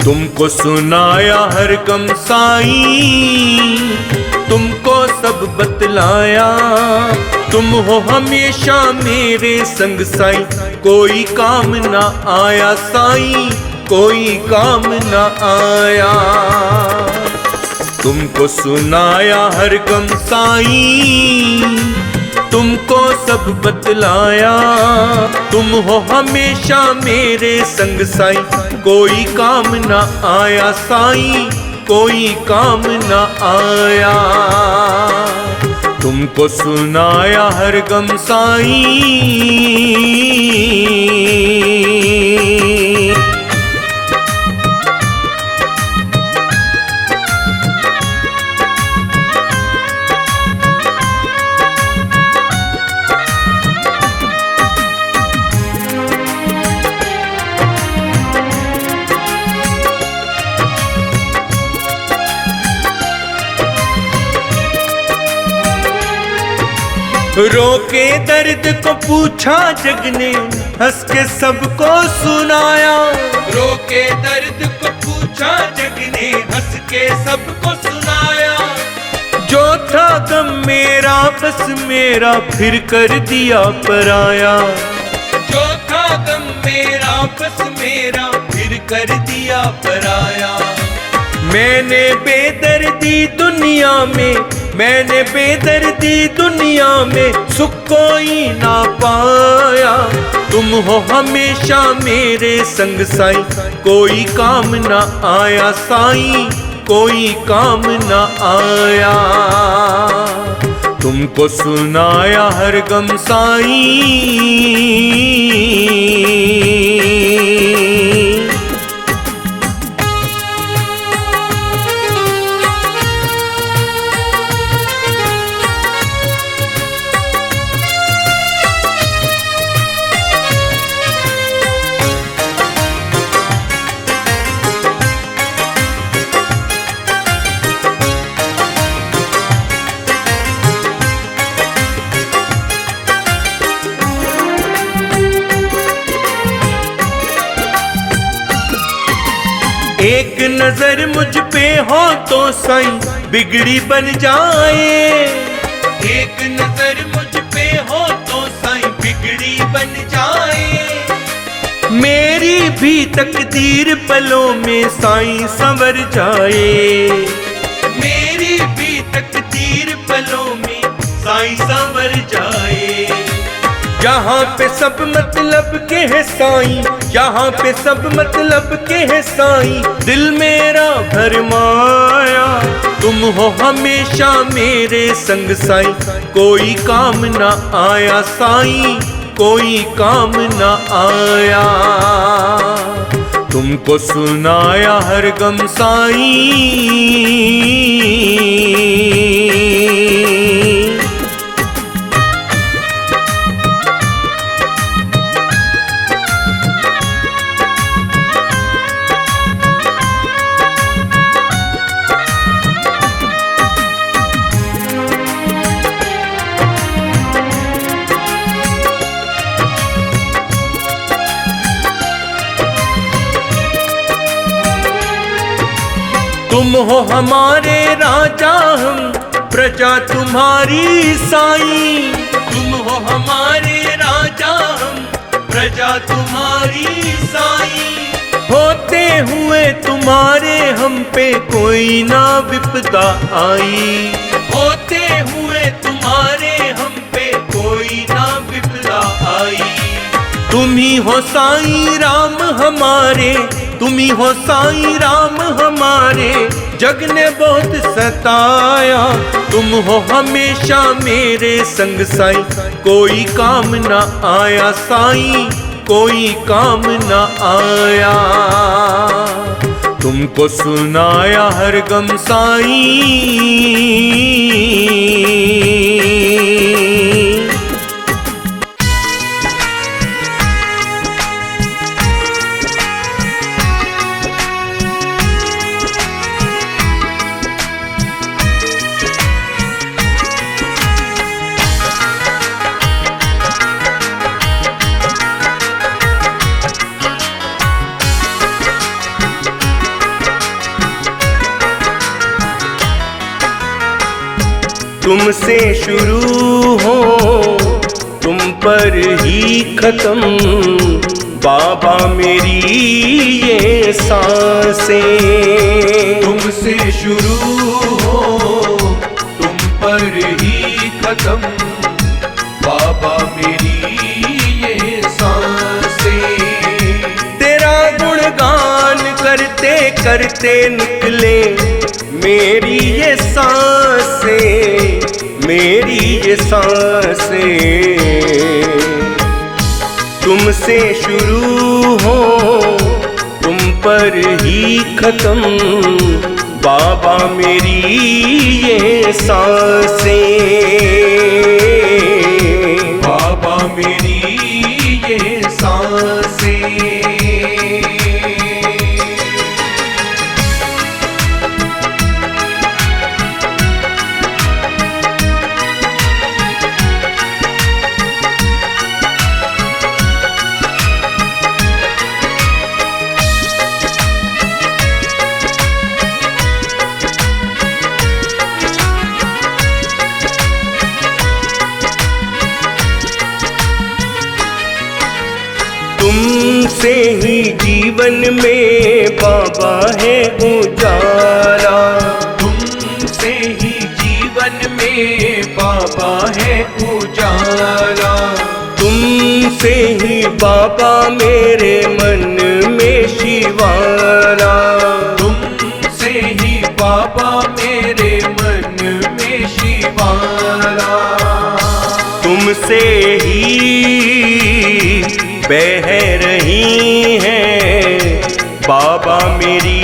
तुमको सुनाया हर गम साईं, तुमको सब बतलाया। तुम हो हमेशा मेरे संग साईं, कोई काम ना आया साईं, कोई काम ना आया। तुमको सुनाया हर गम साईं, तुमको सब बतलाया। तुम हो हमेशा मेरे संग साईं, कोई काम ना आया साईं, कोई काम ना आया। तुमको सुनाया हर गम साईं। रोके दर्द को पूछा जग ने, हंस के सबको सुनाया। रोके दर्द को पूछा जग ने, हंस के सबको सुनाया। जो था गम मेरा बस मेरा, फिर कर दिया पराया। जो था गम मेरा बस मेरा, फिर कर दिया पराया। मैंने बेदर्दी दुनिया में, मैंने बेदर्दी दुनिया में, सुख कोई ना पाया। तुम हो हमेशा मेरे संग साईं, कोई काम ना आया साईं, कोई काम ना आया। तुमको सुनाया हर गम साईं। एक नजर मुझ पे हो तो साईं, बिगड़ी बन जाए। एक नजर मुझ पे हो तो साईं, बिगड़ी बन जाए। मेरी भी तकदीर पलों में साईं संवर जाए। मेरी भी तकदीर पलों में साईं संवर जाए। यहाँ पे सब मतलब के है साईं, यहाँ पे सब मतलब के है साईं, दिल मेरा भरमाया। तुम हो हमेशा मेरे संग साईं, कोई काम ना आया साईं, कोई काम ना आया। तुमको सुनाया हर गम साईं। तुम हो हमारे राजा, हम प्रजा तुम्हारी साईं। तुम हो हमारे राजा, हम प्रजा तुम्हारी साईं। होते हुए तुम्हारे हम पे कोई ना विपदा आई। होते हुए तुम्हारे हम पे कोई ना विपदा आई। तुम ही हो साईं राम हमारे, तुम ही हो साईं राम हमारे, जग ने बहुत सताया। तुम हो हमेशा मेरे संग साईं, कोई काम ना आया साईं, कोई काम ना आया। तुमको सुनाया हर गम साईं। तुमसे शुरू हो तुम पर ही खत्म, बाबा मेरी ये सांसें। तुमसे शुरू हो तुम पर ही खत्म, बाबा मेरी ये सांसें। तेरा गुणगान करते करते निकले मेरी ये सांसें, मेरी ये सांसें। तुमसे शुरू हो तुम पर ही खत्म, बाबा मेरी ये सांसें, बाबा मेरी ये सांसें। तुमसे ही जीवन में बाबा है उजाला, तुमसे ही जीवन में बाबा है उजाला। तुमसे ही बाबा मेरे मन में शिवाला, तुमसे ही बाबा मेरे मन में शिवाला। तुमसे ही बह रही हैं बाबा मेरी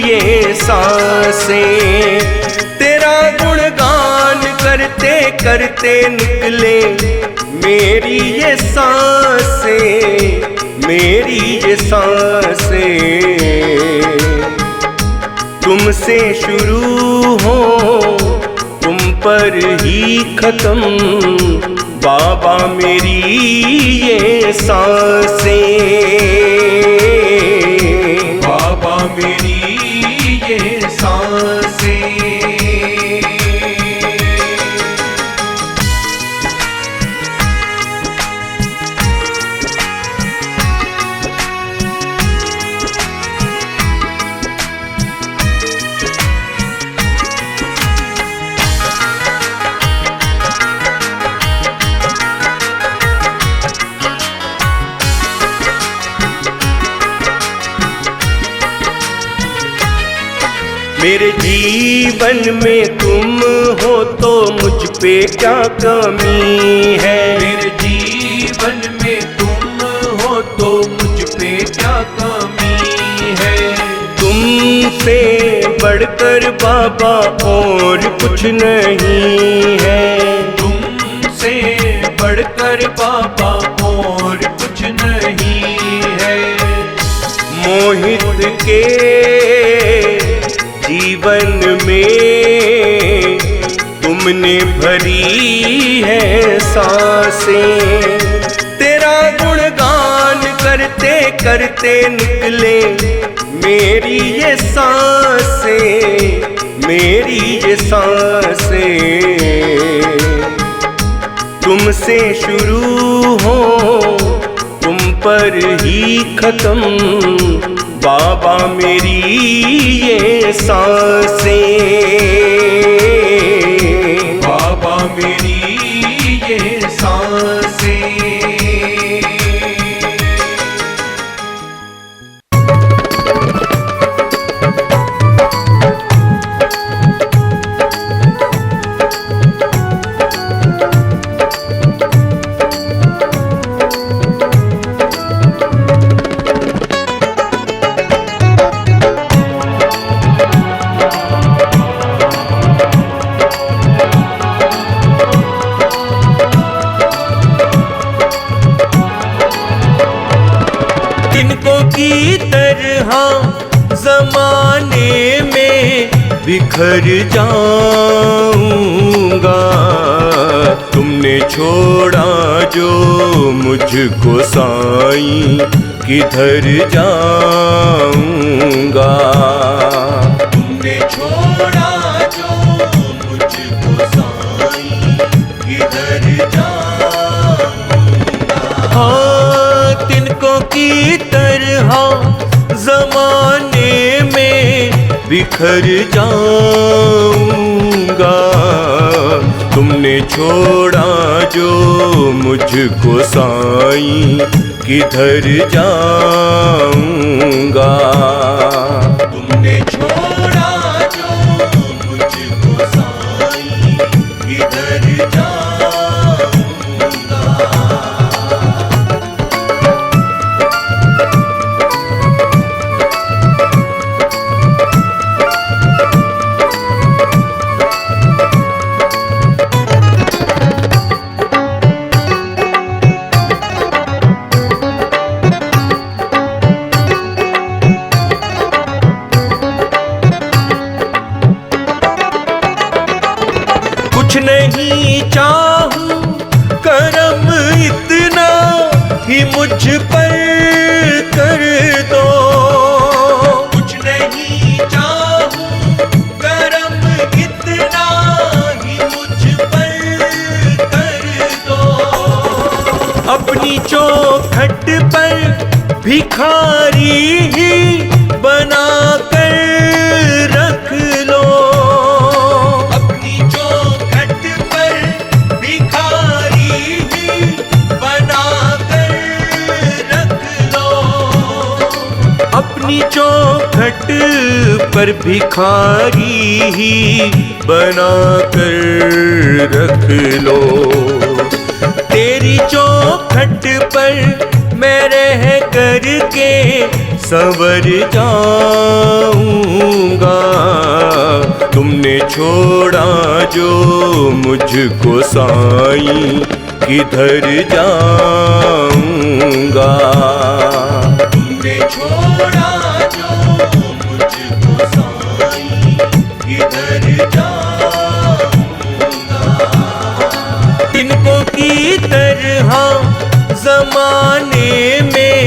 ये सांसें। तेरा गुणगान करते करते निकले मेरी ये सांसें, मेरी ये सांसें। तुमसे शुरू हो तुम पर ही खत्म, बाबा मेरी ये सांसें, बाबा मेरी ये सांसें। मेरे जीवन में तुम हो तो मुझ पे क्या कमी है, मेरे जीवन में तुम हो तो मुझ पे क्या कमी है। तुमसे बढ़कर बाबा और कुछ नहीं है, तुमसे बढ़कर बाबा और कुछ नहीं है। मोहित के जीवन में तुमने भरी है सांसें। तेरा गुणगान करते करते निकले मेरी ये सांसें, मेरी ये सांसें। तुमसे शुरू हो तुम पर ही खत्म, बाबा मेरी ये सांसें, बाबा मेरी ये सांसें। की तरह ज़माने में बिखर जाऊंगा। तुमने छोड़ा जो मुझको साईं, किधर जाऊंगा। तुमने छोड़ा जो मुझको साईं, बिखर जाऊंगा। तुमने छोड़ा जो मुझको साईं, किधर जाऊंगा। तुमने छोड़ा जो मुझको साईं, किधर जाऊंगा। कुछ नहीं चाहूं करम इतना ही मुझ पर कर दो। कुछ नहीं चाहूं करम इतना ही मुझ पर कर दो। अपनी चौखट पर भिखारी ही बना कर रख लो। अपनी चौखट पर भिखारी ही बना कर रख लो। तेरी चौखट पर मैं रह करके संवर जाऊंगा। तुमने छोड़ा जो मुझको साईं, किधर जाऊंगा। तुमने छोड़ा जो मुझको साईं, किधर जाऊंगा। तिनको की तरह जमाने में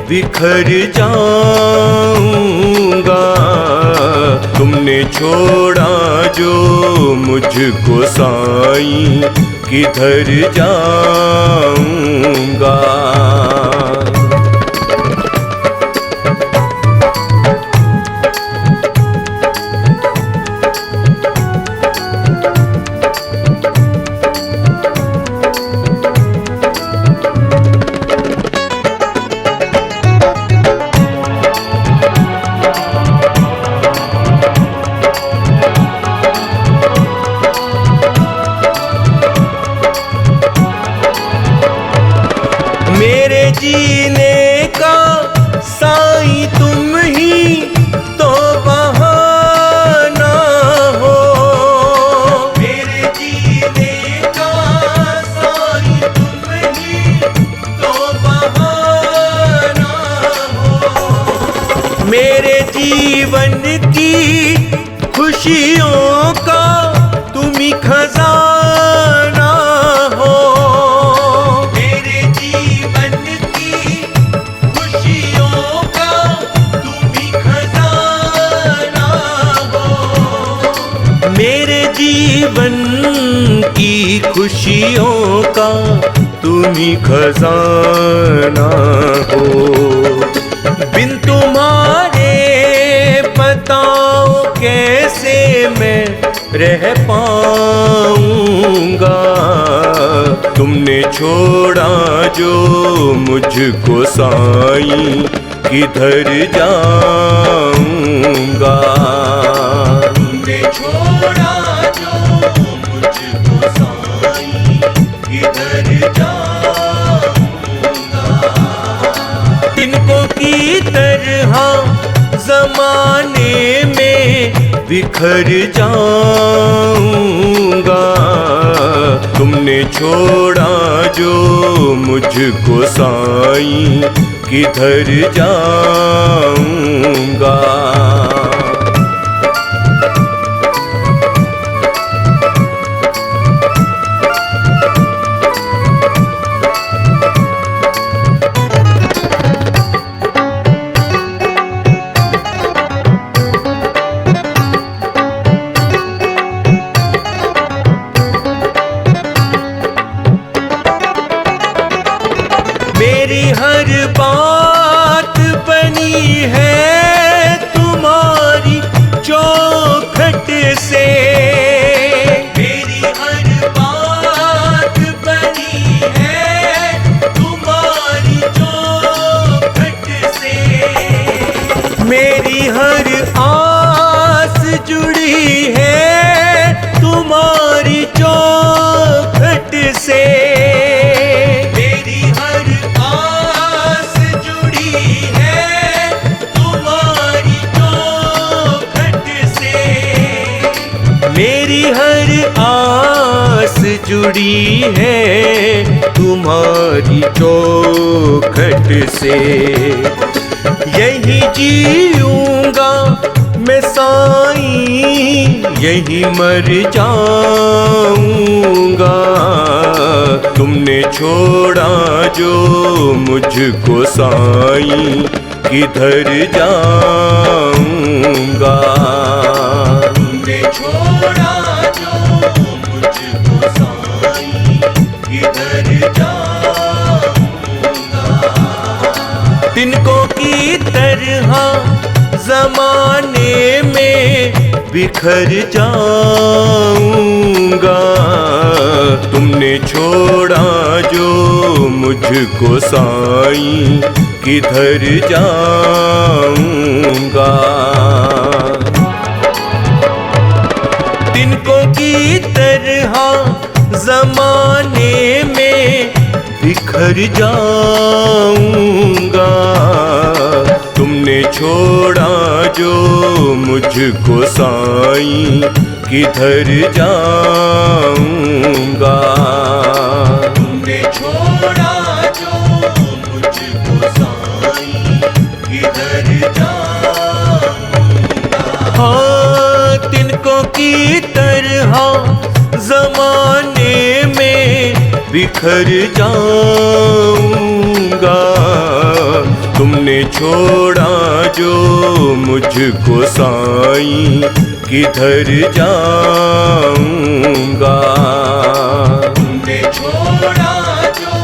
बिखर जाऊंगा। तुमने छोड़ा जो मुझको साईं, किधर जाऊंगा। मेरे जीने का साईं तुम ही तो बहाना हो। मेरे जीने का साईं तुम ही तो बहाना हो। मेरे जीवन की खुशियों का तुम ही खजाना हो। मेरे जीवन की खुशियों का तुम ही खजाना हो। बिन तुम्हारे बताओ कैसे मैं रह पाऊंगा। तुमने छोड़ा जो मुझको साईं, किधर जाऊंगा। तुमने छोड़ा जो मुझको साईं, किधर जाऊंगा। तिनको की तरह जमाने में बिखर जाऊंगा। तुमने छोड़ा जो मुझको साईं, किधर जाऊंगा। मेरी हर बात बनी है जुड़ी है तुम्हारी चौखट से। यही जीऊंगा मैं साईं, यही मर जाऊंगा। तुमने छोड़ा जो मुझको साईं, किधर जाऊंगा। तुमने छोड़ा जो मुझको साईं, किधर जाऊंगा। तिनको की तरह ज़माने में बिखर जाऊंगा। तुमने छोड़ा जो मुझको साईं, किधर जाऊंगा। तिनको की तरह ज़माने में बिखर जाऊंगा। तुमने छोड़ा जो मुझको साईं, किधर जाऊंगा। तुमने छोड़ा जो मुझको साईं, किधर जाऊंगा। हाँ, तिनको की तरह ज़माने में बिखर जाऊंगा। तुमने छोड़ा जो मुझको साईं, किधर जाऊंगा। तुमने छोड़ा जो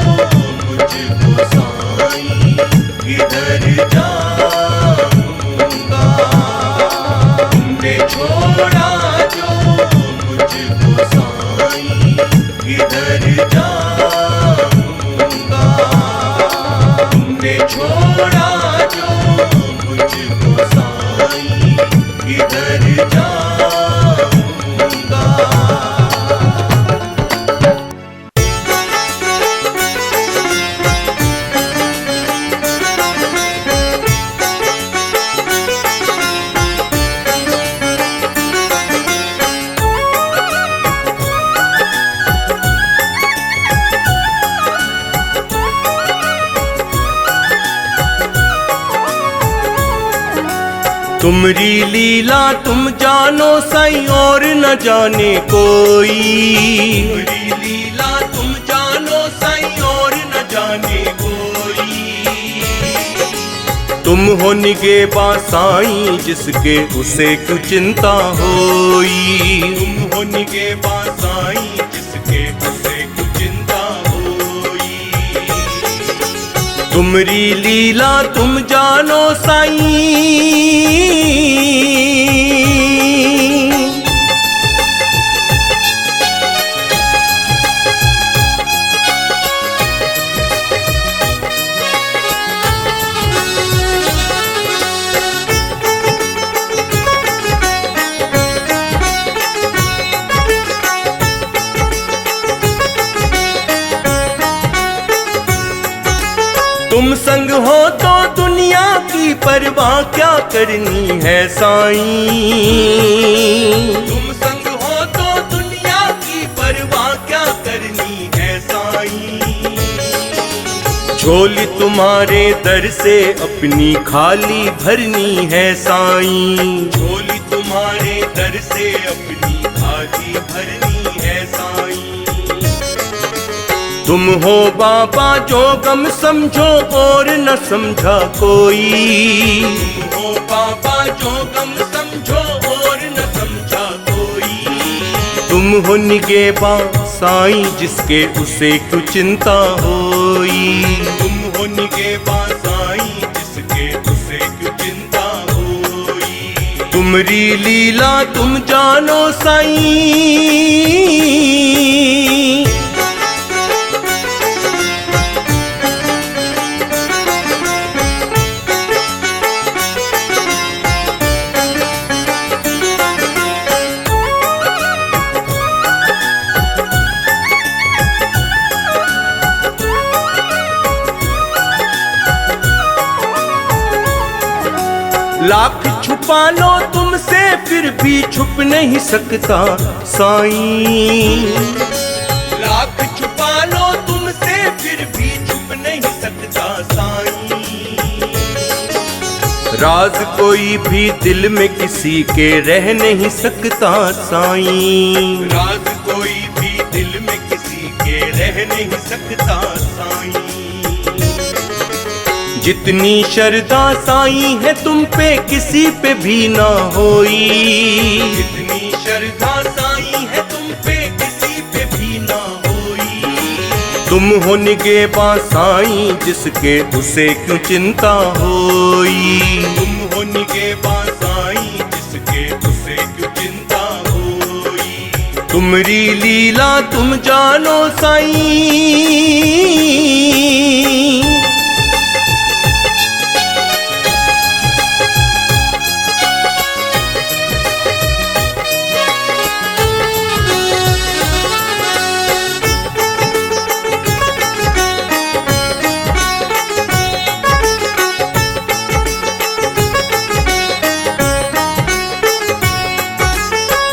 मुझको साईं, किधर जाऊंगा। तुमने छोड़ा जो मुझको साईं, किधर जाऊंगा। तुमने छोड़ा जो मुझको साईं, किधर जाऊंगा। तुमरी लीला तुम जानो साईं, और न जाने कोई। तुमरी लीला तुम जानो साईं, और न जाने कोई। तुम हो निगेबा साईं, जिसके उसे क्यों चिंता होई। तुम हो निगेबा साईं, जिसके उसे क्यों चिंता होई। तुमरी लीला तुम जानो साईं, तुम संग हो तो दुनिया की परवाह क्या करनी है साईं। तुम संग हो तो दुनिया की परवाह क्या करनी है साईं। झोली तुम्हारे दर से अपनी खाली भरनी है साईं। झोली तुम्हारे दर से अपनी खाली भरनी है साईं। तुम हो बाबा जो गम समझो और न समझा कोई। तुम हो बाबा जो गम समझो और न समझा कोई। तुम हो निगेबा साईं, जिसके उसे क्यों चिंता होई। तुम हो निगेबा साईं, जिसके उसे क्यों चिंता होई। तुमरी लीला तुम जानो साईं, लाख छुपा लो तुमसे फिर भी छुप नहीं सकता साईं। राज कोई भी दिल में किसी के रह नहीं सकता साईं, राज कोई भी दिल में किसी के रह नहीं सकता साईं। जितनी श्रद्धा साईं है तुम पे किसी पे भी ना होई, जितनी श्रद्धा साईं है तुम पे किसी पे भी ना होई। तुम हो निगहबान साईं जिसके उसे क्यों चिंता होई, तुम हो निगहबान साईं जिसके उसे क्यों चिंता होई। तुमरी लीला तुम जानो साईं,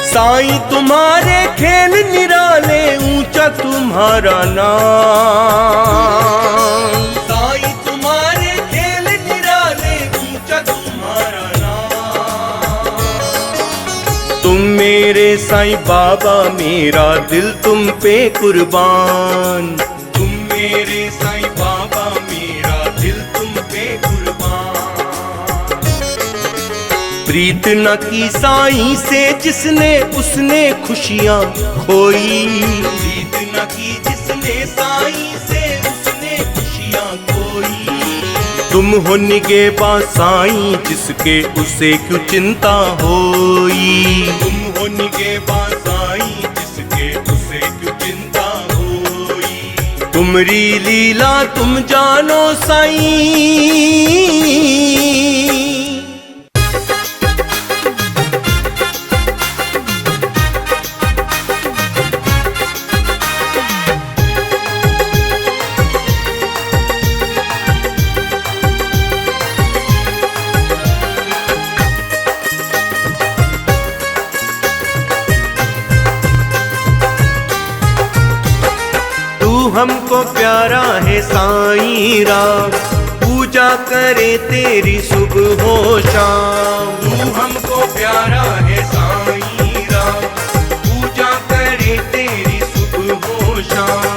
साईं तुम्हारे खेल निराले ऊंचा तुम्हारा नाम, साईं तुम्हारे खेल निराले ऊंचा तुम्हारा नाम। तुम मेरे साईं बाबा मेरा दिल तुम पे कुर्बान, तुम मेरे साईं बाबा मेरा दिल तुम पे कुर्बान। प्रीत न की साईं से जिसने उसने खुशियाँ खोई, प्रीत न की जिसने साईं से उसने खुशियाँ खोई। तुम हो निगहबान साईं जिसके उसे क्यों चिंता होई, तुम हो निगहबान साईं जिसके उसे क्यों चिंता होई। तुमरी लीला तुम जानो साईं। हमको प्यारा है साईं राम, पूजा करे तेरी सुबह हो शाम। तू हमको प्यारा है साईं राम, पूजा करे तेरी सुबह हो शाम।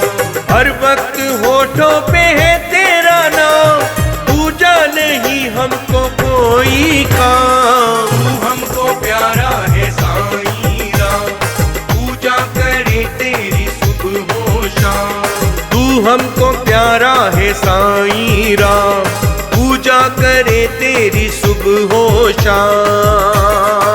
हर वक्त होठों पे है तेरा नाम, पूजा नहीं हमको कोई काम। तू हमको प्यारा है साईं राम, पूजा करे तेरी सुबह हो शाम। तू हमको प्यारा है साईं राम, पूजा करे तेरी सुबह हो शाम।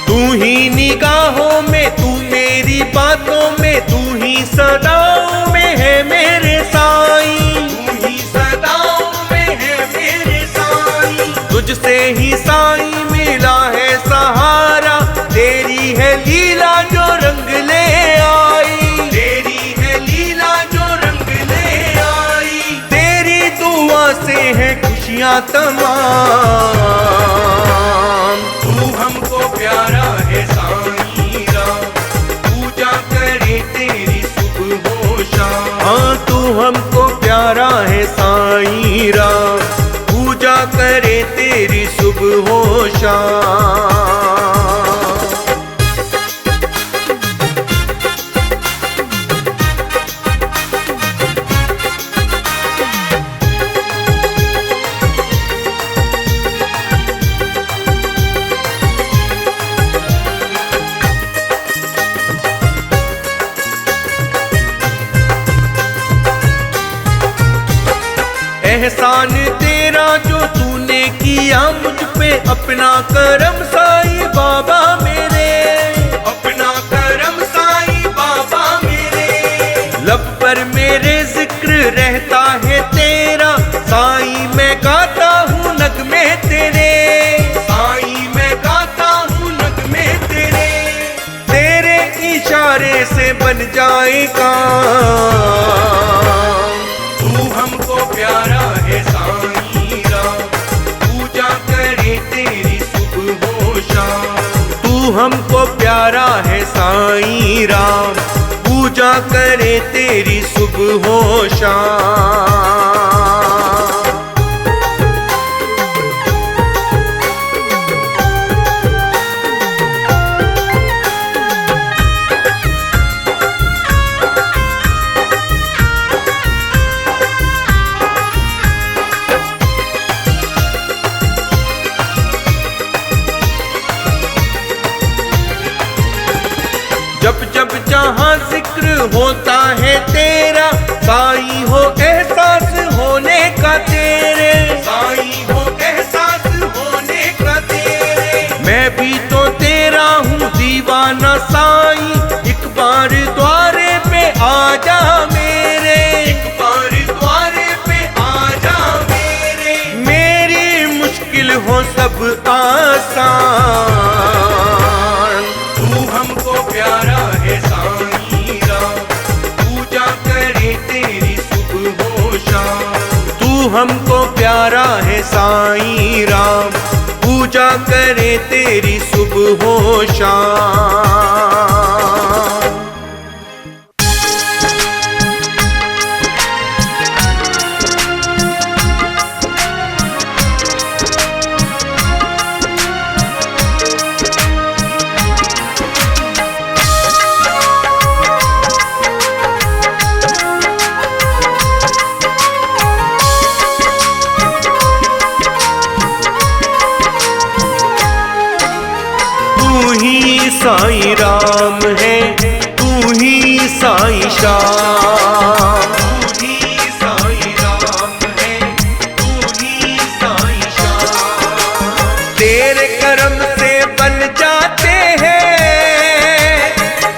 तू ही निगाहों में, तू मेरी बातों में, तू ही सदाओं में है मेरे साईं, तू ही सदाओं में है मेरे साईं। तुझसे ही साईं मिला है सहारा, तेरी है लीला जो रंग ले आई, तेरी है लीला जो रंग ले आई। तेरी दुआ से है खुशियाँ तमाम। तू हमको प्यारा है साईं राम, पूजा करे तेरी सुबह हो शाम। हाँ तू हमको प्यारा है साईं राम, पूजा करे तेरी सुबह हो शाम। एहसान तेरा जो तूने किया मुझ पे, अपना करम साईं बाबा मेरे, अपना करम साईं बाबा मेरे। लब पर मेरे जिक्र रहता है तेरा साईं, मैं गाता हूँ नगमे तेरे, साईं मैं गाता हूँ नगमे तेरे। तेरे इशारे से बन जाए काम। तू हमको प्यारा है साईं राम, पूजा करे तेरी सुबह हो शाम। तू हमको प्यारा है साईं राम, पूजा करे तेरी सुबह हो शाम। जब जब जहाँ जिक्र होता है तेरा, साईं हो एहसास होने का तेरे, साईं हो एहसास होने का तेरे। मैं भी तो तेरा हूँ दीवाना साईं, एक बार द्वारे पे आजा मेरे, एक बार द्वारे पे आजा मेरे। मेरी मुश्किल हो सब आसान, तू हमको प्यारा है साईं राम, पूजा करे तेरी सुबह हो शाम। तू हमको प्यारा है साईं राम, पूजा करे तेरी सुबह हो शाम। साईं राम है, तू ही साईं श्याम। तू ही साईं राम है, तू ही साईं श्याम। तेरे करम से बन जाते हैं,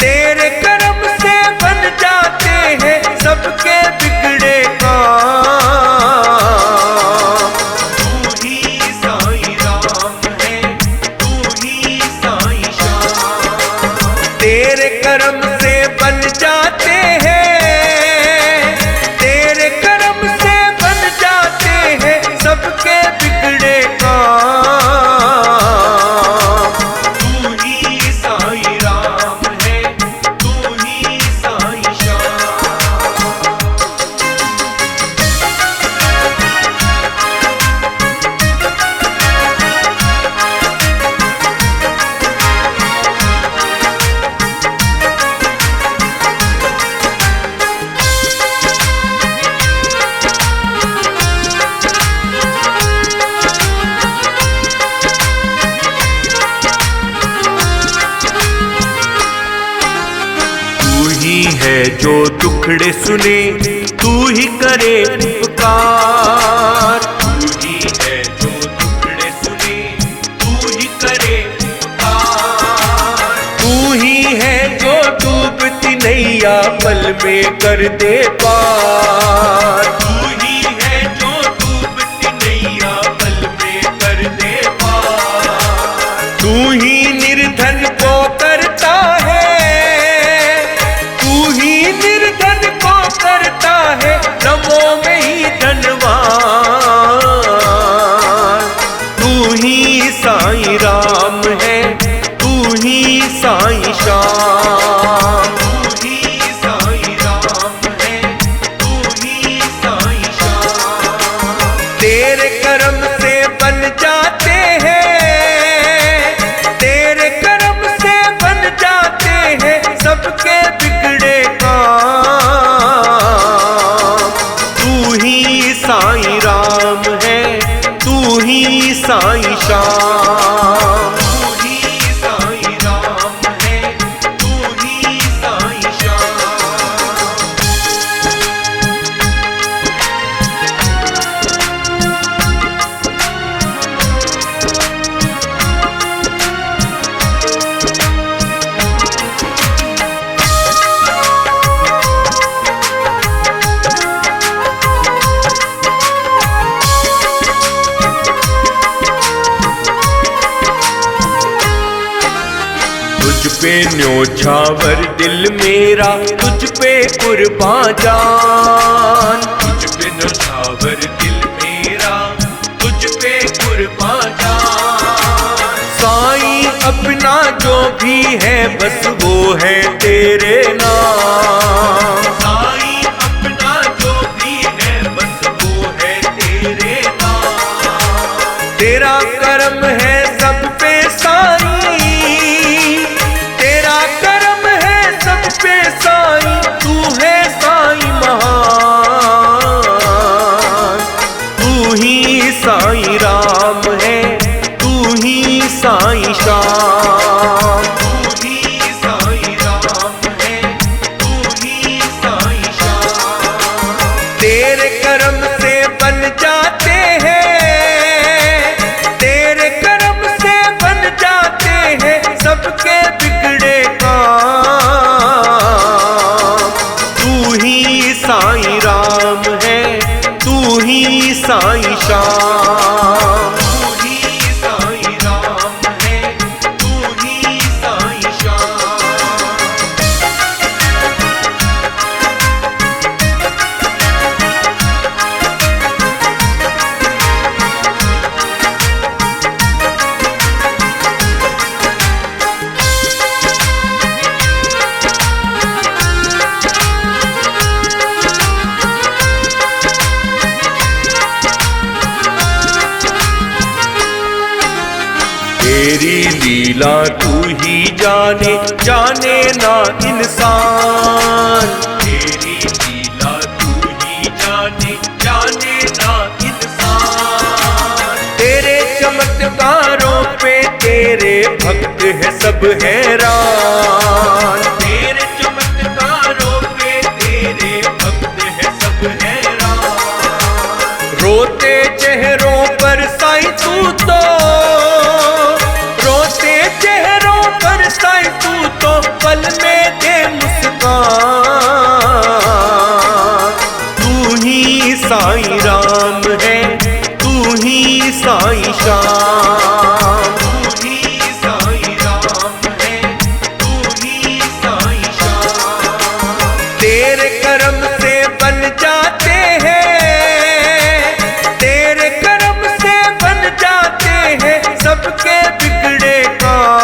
तेरे करम से बन जाते हैं सबके बिगड़े काम। तू ही साईं राम है, तू ही साईं श्याम। तेरे करम से बन जाते हैं, तेरे करम से बन जाते हैं सबके बिगड़े काम। तू ही साईं राम है, तू ही साईं श्याम। है जो दुखड़े सुने, तू ही करे उपकार। तू ही है जो दुखड़े सुने, तू ही करे उपकार। तू ही है जो डूबती नैया पल में कर दे पार। तू ही है जो डूबती नैया पल में कर दे पार। तू ही निर्धन को करता है, निर्धन को करता है नमो में ही धनवान। तू ही साईं राम है, तू ही साईं श्याम। तू ही साईं राम है, पे न्योछावर दिल मेरा, तुझ पे कुर्बान जान। तुझ पे न्योछावर दिल मेरा, तुझ पे कुर्बान जान। साईं अपना जो भी है बस वो है तेरे नाम। साईं अपना जो भी है बस वो है तेरे नाम। तेरा करम है सब पे साईं, तेरा करम है सब पे साईं। तू है साईं महान, तू ही साईं राम है, तू ही साईं श्याम। तू ही साईं राम है, तू ही साईं श्याम। तेरे करम से बन जाते हैं, तेरे करम से बन जाते हैं सबके बिगड़े काम। तू ही साईं राम है, तू ही साईं श्याम। तू ही साईं राम है, तू ही साईं श्याम। तेरी लीला तू ही जाने, जाने ना इंसान। तेरी लीला तू ही जाने, जाने ना इंसान। तेरे चमत्कारों पे तेरे भक्त है सब हैरान। तेरे चमत्कारों पे तेरे भक्त है सब हैरान। रोते चेहरों पर साईं तू तो, रोते चेहरों पर साईं तू तो पल में दे मुस्कान। तू ही साईं राम है, तू ही साईं श्याम। तू ही साईं राम है, तू ही साईं श्याम। तेरे करम से बन जाते हैं, तेरे करम से बन जाते हैं सबके बिगड़े काम।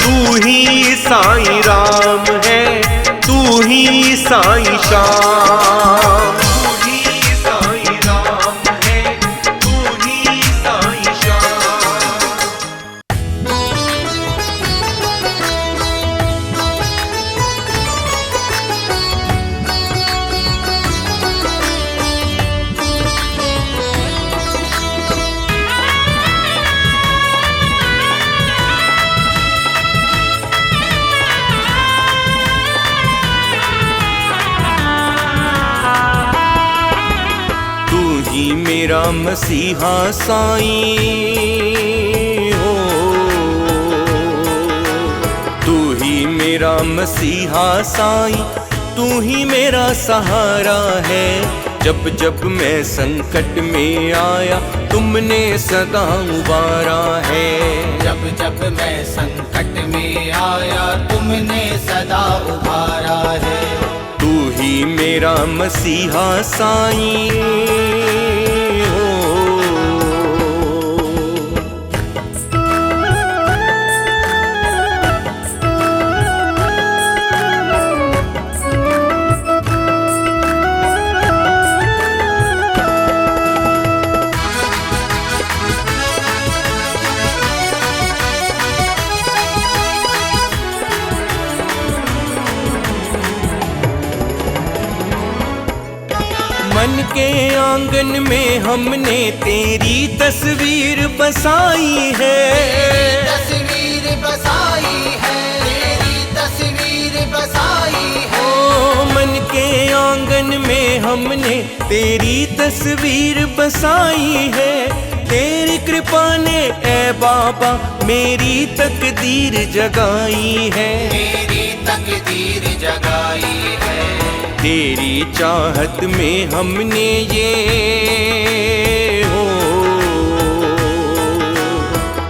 तू ही साईं राम है, तू ही साईं श्याम। तू ही साईं राम है, तू ही साईं श्याम। मेरा मसीहा साईं हो, तू ही मेरा मसीहा साईं, तू ही मेरा सहारा है। जब जब मैं संकट में आया तुमने सदा उबारा है। जब जब मैं संकट में आया तुमने सदा उबारा है। तू ही मेरा मसीहा साईं हो। मन के आंगन में हमने तेरी तस्वीर बसाई है। तस्वीर बसाई है, तेरी तस्वीर बसाई है। ओ मन के आंगन में हमने तेरी तस्वीर बसाई है। तेरी कृपा ने ऐ बाबा मेरी तकदीर जगाई है। मेरी तकदीर जगाई है। तेरी चाहत में हमने ये हो,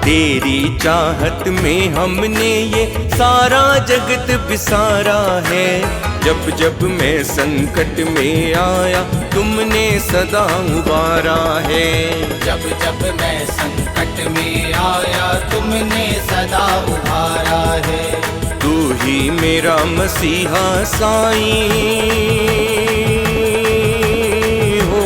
तेरी चाहत रात में हमने ये सारा जगत बिसारा है। जब जब मैं संकट में आया तुमने सदा उबारा है। जब जब मैं संकट में आया तुमने सदा उबारा है। तू ही मेरा मसीहा साईं हो।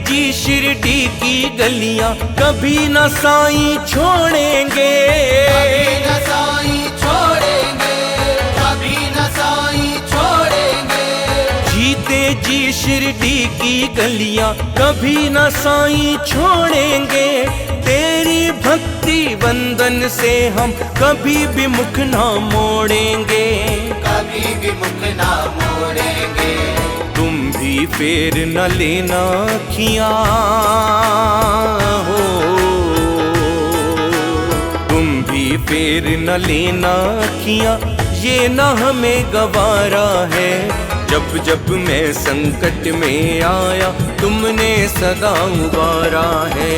जी शिरडी की गलियां कभी न साईं छोड़ेंगे। कभी न साईं छोड़ेंगे, कभी न साईं छोड़ेंगे। जीते जी शिरडी की गलियां कभी न साईं छोड़ेंगे। तेरी भक्ति वंदन से हम कभी भी मुख ना मोड़ेंगे। कभी भी मुख ना मोड़ेंगे। तुम भी फेर न लेना खिया हो। तुम भी फेर न लेना खिया, ये न हमें गवारा है। जब जब मैं संकट में आया तुमने सदा उबारा है।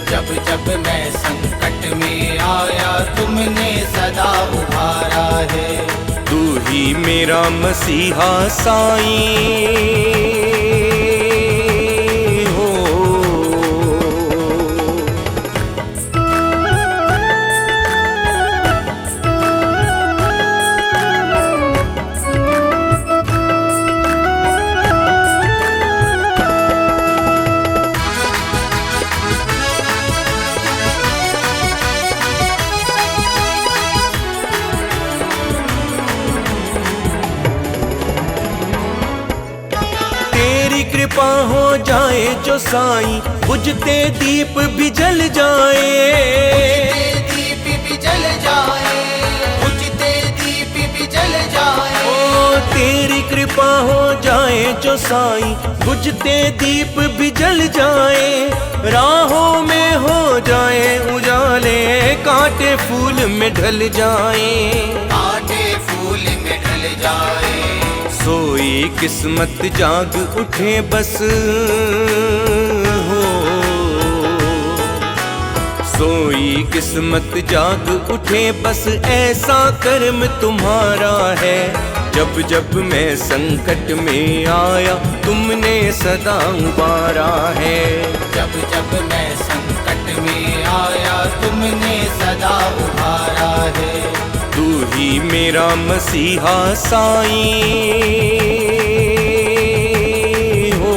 जब जब मैं संकट में आया तुमने सदा उबारा है। तू ही मेरा मसीहा साईं हो। कृपा हो जाए जो साईं बुझते दीप भी जल जाए। दीप भी जल जाए, बुझते दीप भी जल जाए। ओ तेरी कृपा हो जाए जो साईं बुझते दीप भी जल जाए। राहों में हो जाए उजाले, कांटे फूल में ढल जाए। कांटे फूल में ढल जाए। सोई किस्मत जाग उठे बस हो। सोई किस्मत जाग उठे बस, ऐसा कर्म तुम्हारा है। जब जब मैं संकट में आया तुमने सदा उबारा है। जब जब मैं संकट में आया तुमने सदा उबारा है। तू ही मेरा मसीहा साईं हो।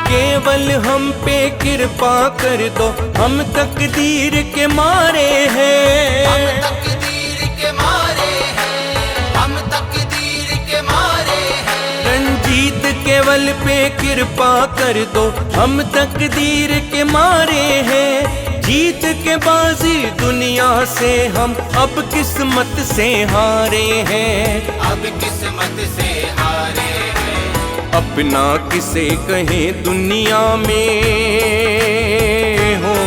केवल हम पे कृपा कर दो, हम तकदीर के मारे हैं। हम तकदीर के मारे हैं, हम तकदीर के मारे हैं। रंजीत केवल पे कृपा कर दो, हम तकदीर के मारे हैं। जीत के बाजी दुनिया से हम अब किस्मत से हारे हैं। अब किस्मत से हारे हैं। अपना किसे कहें दुनिया में हो।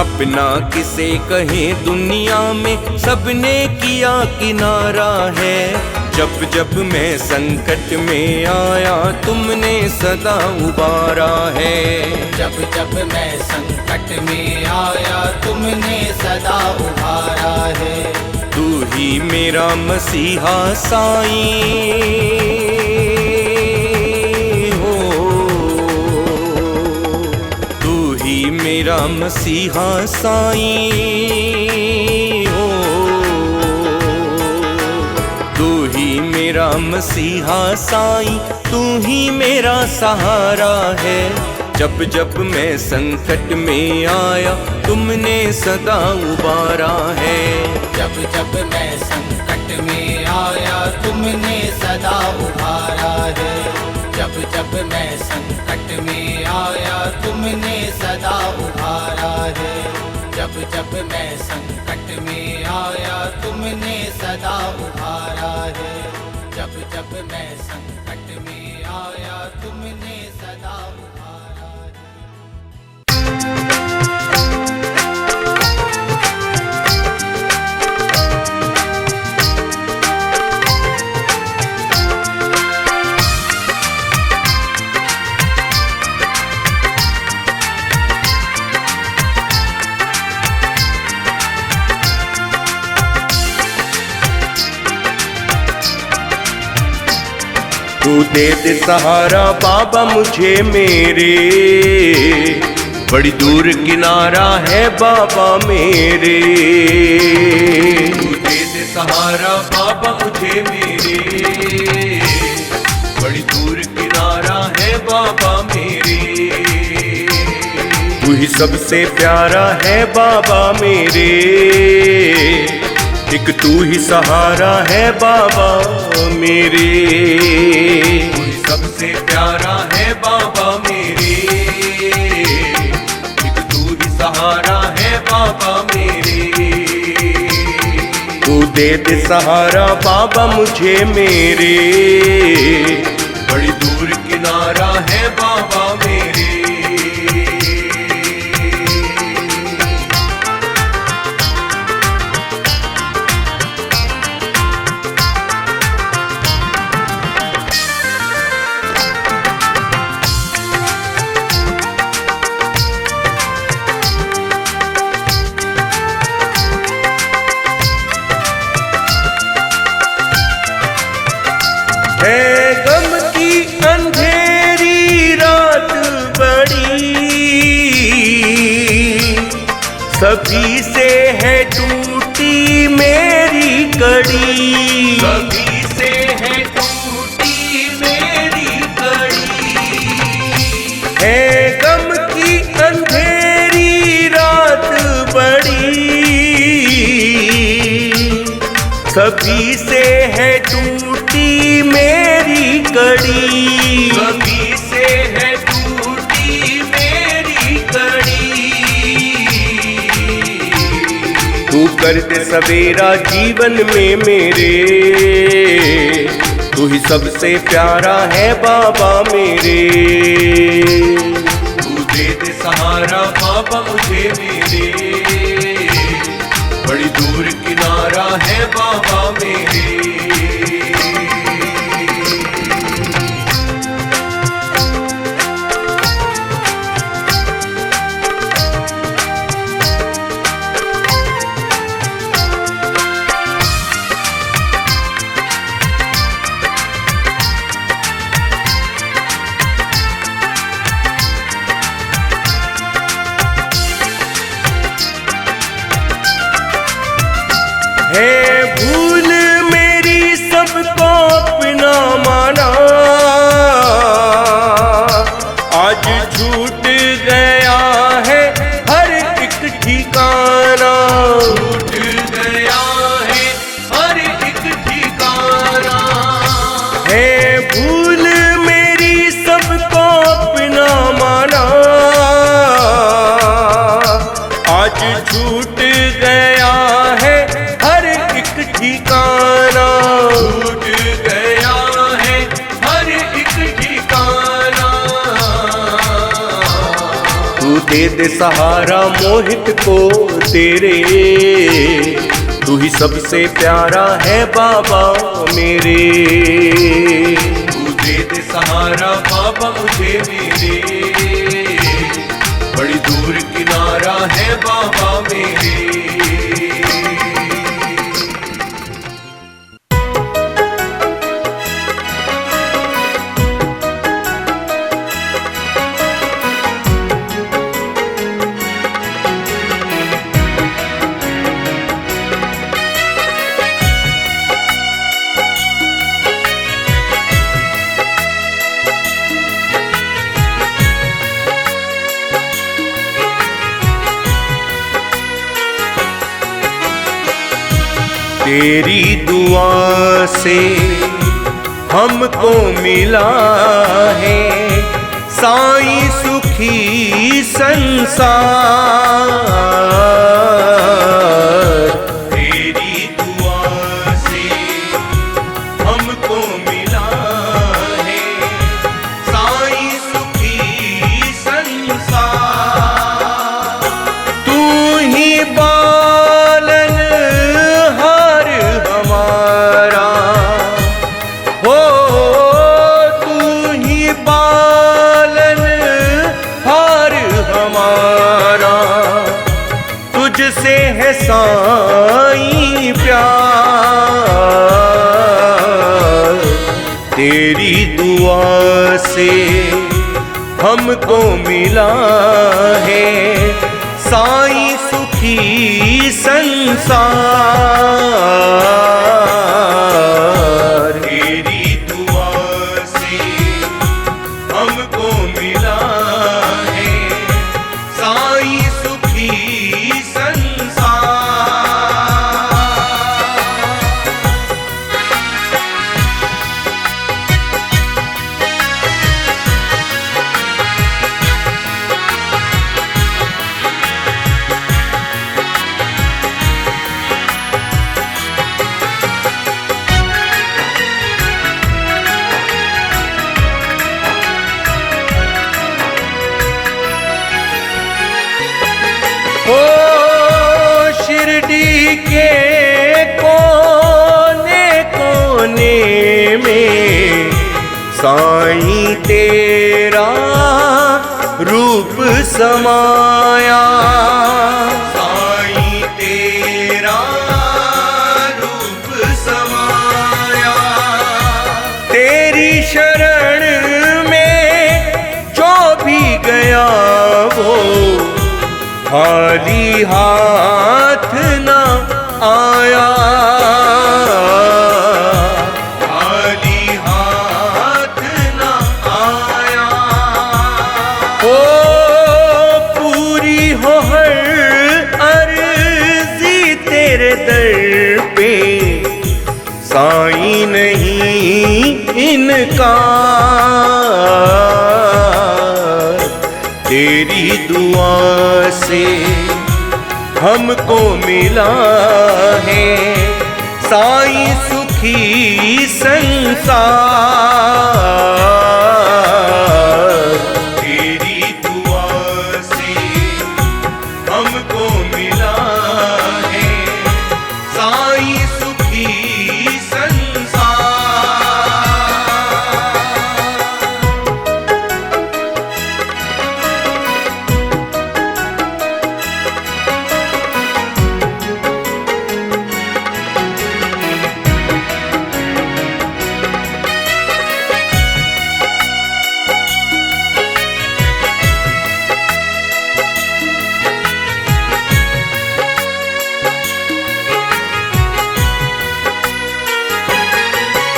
अपना किसे कहें दुनिया में, सबने किया किनारा है। जब जब मैं संकट में आया तुमने सदा उबारा है। जब जब मैं संकट में आया तुमने सदा उबारा है। तू ही मेरा मसीहा साईं हो। तू ही मेरा मसीहा साईं हो। तू ही मेरा मसीहा साईं, तू ही मेरा सहारा है। जब जब मैं संकट में आया, तुमने सदा उबारा है। जब जब मैं संकट में आया, तुमने सदा उबारा है। जब जब मैं संकट में आया, तुमने सदा उबारा है। जब जब मैं संकट में आया, तुमने सदा उबारा है। जब जब मैं संकट में आया, तुमने सदा उबारा है। तू दे दे सहारा बाबा मुझे मेरे, बड़ी दूर किनारा है बाबा मेरे। तू दे दे सहारा बाबा मुझे मेरे, बड़ी दूर किनारा है बाबा मेरे। तू ही सबसे प्यारा है बाबा मेरे, एक तू ही सहारा है बाबा मेरे। तू ही सबसे प्यारा है बाबा मेरे, एक तू ही सहारा है बाबा मेरे। तू दे दे सहारा बाबा मुझे मेरे, बड़ी दूर किनारा है बाबा मेरे। है गम की अंधेरी रात बड़ी, सभी से है टूटी मेरी कड़ी। सभी से है टूटी मेरी कड़ी। है गम की अंधेरी रात बड़ी, सभी से है टूटी मेरी कड़ी। सभी से है टूटी मेरी कड़ी। तू कर दे सवेरा जीवन में मेरे, तू ही सबसे प्यारा है बाबा मेरे। तू दे दे सहारा बाबा मुझे मेरे, बड़ी दूर किनारा है बाबा मेरे। है भूल मेरी सबको अपना माना, आज छूट गया है हर एक ठिकाना। छूट गया है हर एक ठिकाना। है भूल मेरी सबको अपना माना, आज छूट गया है ठिकाना। छूट गया है हर एक ठिकाना। तू दे दे सहारा मोहित को तेरे, तू ही सबसे प्यारा है बाबा मेरे। तू दे दे सहारा बाबा मुझे मेरे, बड़ी दूर किनारा है बाबा मेरे। तेरी दुआ से हमको मिला है साईं सुखी संसार। तेरी दुआ से हमको मिला है साईं सुखी संसार। तू ही बालन हार हमारा हो, तू ही बालन हार हमारा। तुझसे है साईं प्यार। तेरी दुआ से हमको मिला है साईं सुखी संसार। तेरी दुआ से हमको मिला है साईं सुखी संसार। ओ शिरडी के कोने कोने में साईं तेरा रूप समाया। साईं तेरा रूप समाया। तेरी शरण में जो भी गया वो खाली हाथ न आया। खाली हाथ न आया। ओ पूरी हो हर अर्जी तेरे दर पे साईं नहीं इनकार। तेरी दुआ से हमको मिला है साईं सुखी संसार। तेरी दुआ से हमको मिला है साईं सुखी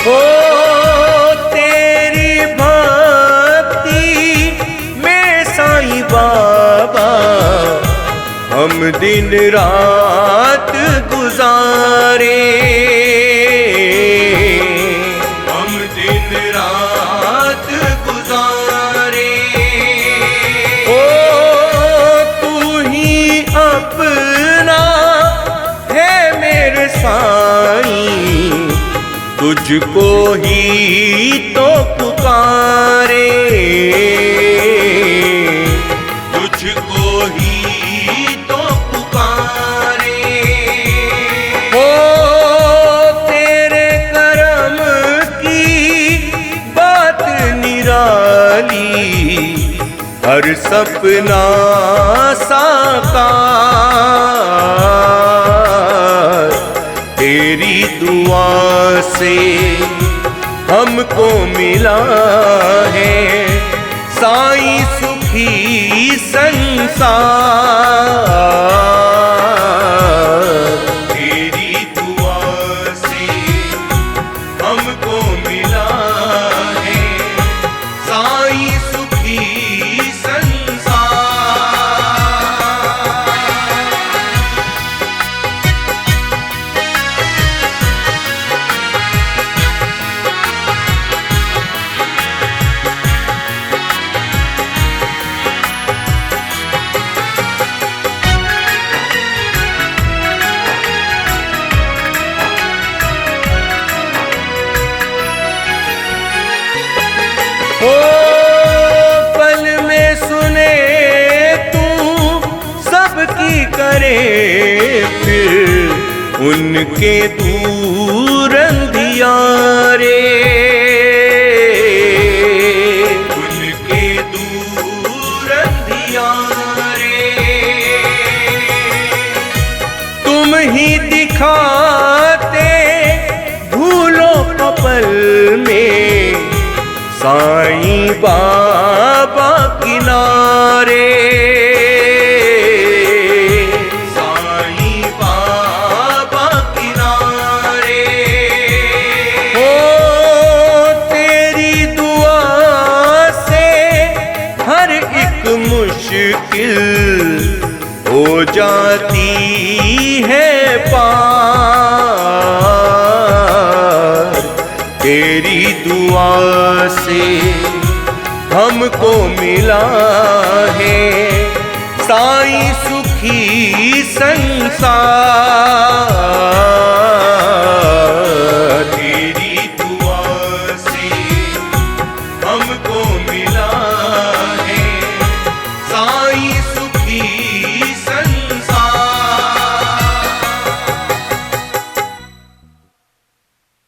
हो तेरी भक्ति में साईं बाबा हम दिन रात गुजारे। हम दिन रात गुजारे। ओ तू ही अपना है मेरे साईं, तुझको ही तो पुकारे। तुझको ही तो पुकारे। हो तेरे करम की बात निराली, हर सपना साकार। तेरी दुआ से हमको मिला है साईं सुखी संसार। तेरी दुआ से हमको मिला है साईं सुखी संसार। फिर उनके दूर अंधियारे, उनके दूर अंधियारे। तुम ही दिखाते भूलो पल में साईं बाबा किनारे, साईं बाबा किनारे। हो तेरी दुआ से हर एक मुश्किल हो जाती है पार। तेरी दुआ से हमको मिला है साईं सुखी संसार।